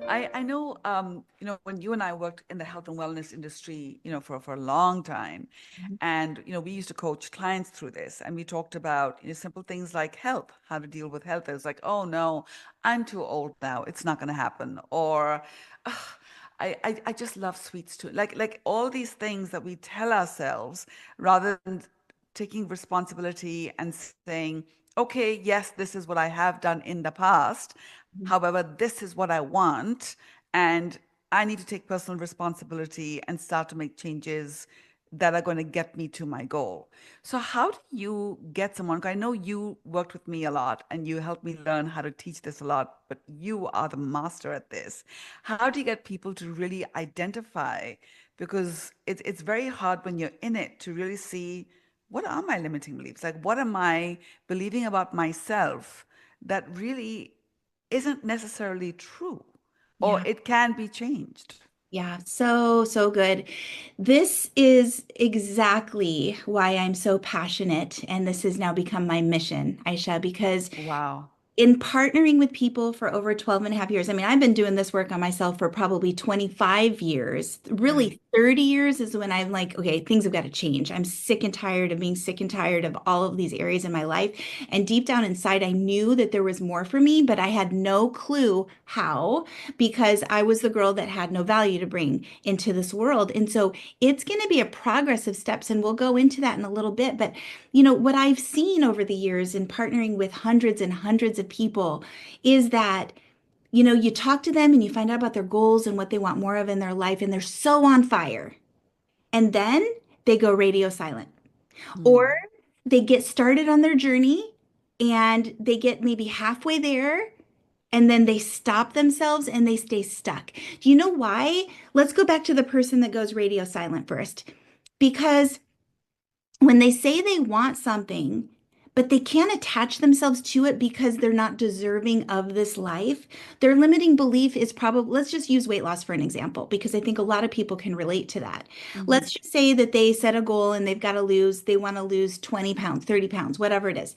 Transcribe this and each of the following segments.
I know, when you and I worked in the health and wellness industry, for a long time, and, we used to coach clients through this, and we talked about, simple things like health, how to deal with health. It was like, oh no, I'm too old now. It's not going to happen. Or, "Ugh, I just love sweets too. Like all these things that we tell ourselves rather than taking responsibility and saying, okay, yes, this is what I have done in the past. However, this is what I want. And I need to take personal responsibility and start to make changes that are going to get me to my goal. So, how do you get someone? 'Cause I know you worked with me a lot and you helped me learn how to teach this a lot, but you are the master at this. How do you get people to really identify? Because it's very hard when you're in it to really see what are my limiting beliefs? Like, what am I believing about myself that really isn't necessarily true, or Yeah. it can be changed? Yeah, so good. This is exactly why I'm so passionate, and this has now become my mission, Aisha, because Wow. in partnering with people for over 12 and a half years. I mean, I've been doing this work on myself for probably 25 years. Right. Really, 30 years is when I'm like, okay, things have got to change. I'm sick and tired of being sick and tired of all of these areas in my life. And deep down inside, I knew that there was more for me, but I had no clue how because I was the girl that had no value to bring into this world. And so it's going to be a progress of steps, and we'll go into that in a little bit. But what I've seen over the years in partnering with hundreds and hundreds of people is that, you talk to them and you find out about their goals and what they want more of in their life, and they're so on fire. And then they go radio silent, or Hmm. they get started on their journey and they get maybe halfway there. And then they stop themselves and they stay stuck. Do you know why? Let's go back to the person that goes radio silent first. Because when they say they want something, but they can't attach themselves to it because they're not deserving of this life, their limiting belief is probably, let's just use weight loss for an example, because I think a lot of people can relate to that. Hmm. Let's just say that they set a goal and they want to lose 20 pounds, 30 pounds, whatever it is.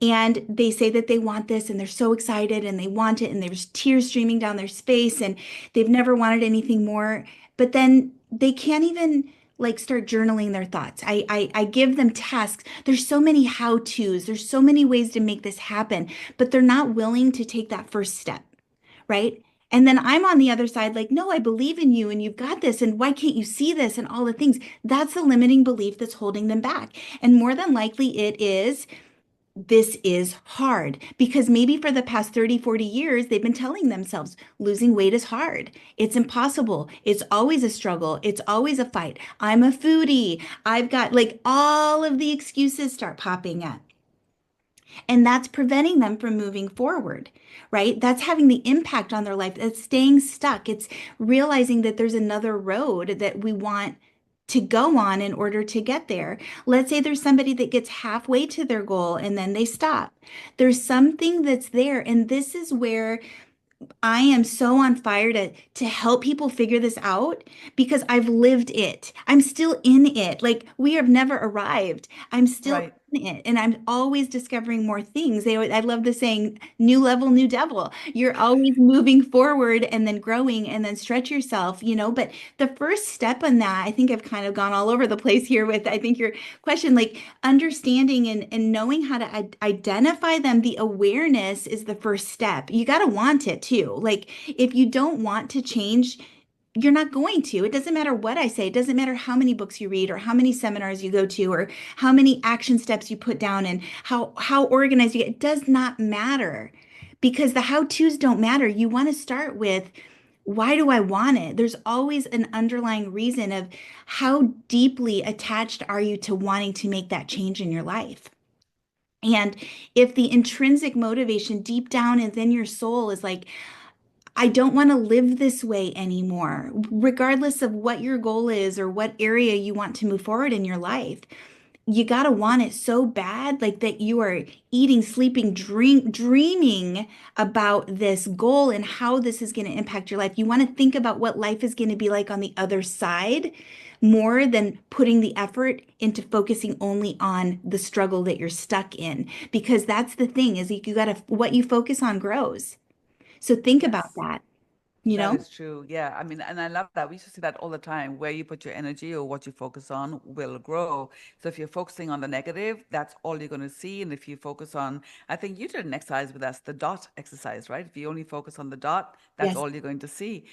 And they say that they want this and they're so excited and they want it and there's tears streaming down their face and they've never wanted anything more. But then they can't even like start journaling their thoughts. I give them tasks. There's so many how-tos. There's so many ways to make this happen, but they're not willing to take that first step, right? And then I'm on the other side, like, no, I believe in you and you've got this. And why can't you see this and all the things? That's the limiting belief that's holding them back. And more than likely, it is this is hard because maybe for the past 30, 40 years, they've been telling themselves losing weight is hard. It's impossible. It's always a struggle. It's always a fight. I'm a foodie. I've got like all of the excuses start popping up. And that's preventing them from moving forward, right? That's having the impact on their life. It's staying stuck. It's realizing that there's another road that we want to go on in order to get there. Let's say there's somebody that gets halfway to their goal and then they stop. There's something that's there. And this is where I am so on fire to help people figure this out because I've lived it. I'm still in it. Like we have never arrived. I'm still Right. in it and I'm always discovering more things. I love the saying new level, new devil. You're always moving forward and then growing and then stretch yourself, but the first step on that, I think I've kind of gone all over the place here with I think your question, like understanding and knowing how to identify them. The awareness is the first step. You got to want it too. Like if you don't want to change, you're not going to. It doesn't matter what I say. It doesn't matter how many books you read or how many seminars you go to or how many action steps you put down and how organized you get. It does not matter because the how-tos don't matter. You want to start with why do I want it? There's always an underlying reason of how deeply attached are you to wanting to make that change in your life. And if the intrinsic motivation deep down within your soul is like, I don't want to live this way anymore, regardless of what your goal is or what area you want to move forward in your life. You got to want it so bad, like that you are eating, sleeping, dreaming about this goal and how this is going to impact your life. You want to think about what life is going to be like on the other side more than putting the effort into focusing only on the struggle that you're stuck in. Because that's the thing is you got to, what you focus on grows. So think about Yes. that. you That know? is true. Yeah. I mean, and I love that. We used to see that all the time. Where you put your energy or what you focus on will grow. So if you're focusing on the negative, that's all you're going to see. And if you focus on, I think you did an exercise with us, the dot exercise, right? If you only focus on the dot, that's Yes. all you're going to see.